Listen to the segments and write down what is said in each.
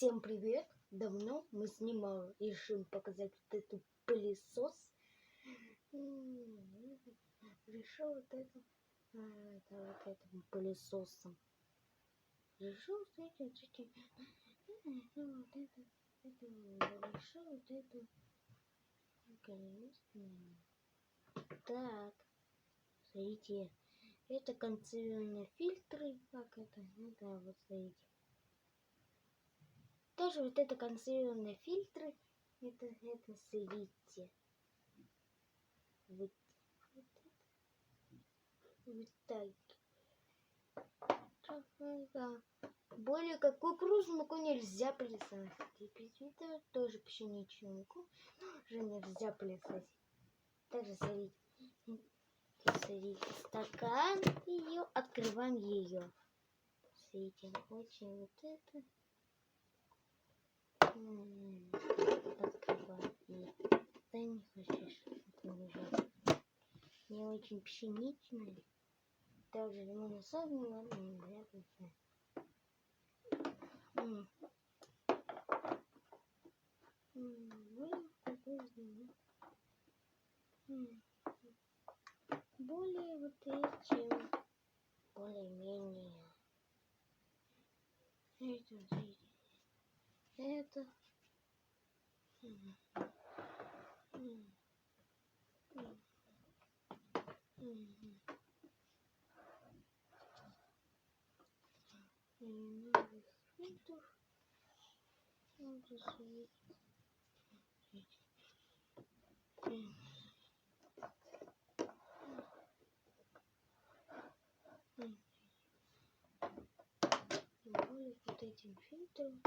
Всем привет! Давно мы снимали, решим показать вот этот пылесос. Решил вот это вот этим пылесосом. Решил с этим. Решил вот это. Так, смотрите, это концевные фильтры, как это, вот смотрите. Тоже вот это концевные фильтры, это смотрите. Вот так. Более как кукурузную муку нельзя пылесосить. Это тоже пшеничную муку уже нельзя пылесосить. Также смотрите, стакан, ее открываем ее. Смотрите, очень вот это. Открываем. Да не хочешь, не очень пшеничная. Также лимонно-садный, более вот этим, более-менее. Это. Вот этим фильтром.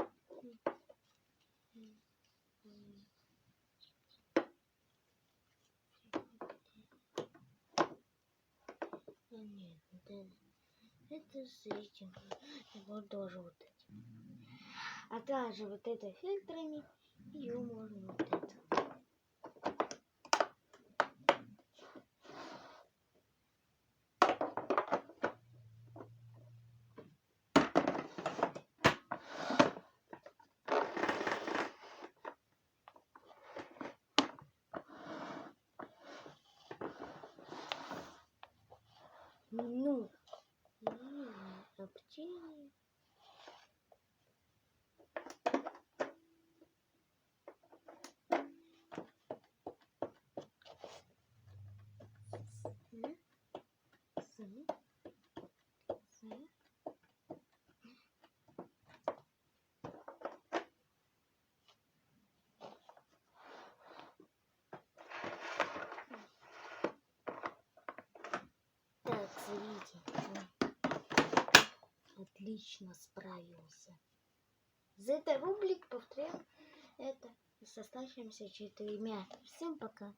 Нет, это с этим. Вот тоже вот этим. А также вот это фильтрами ее можно вот это. Ну, общение. Так, смотрите. Отлично справился. За это рублик повторяем это с оставшимися 4. Всем пока.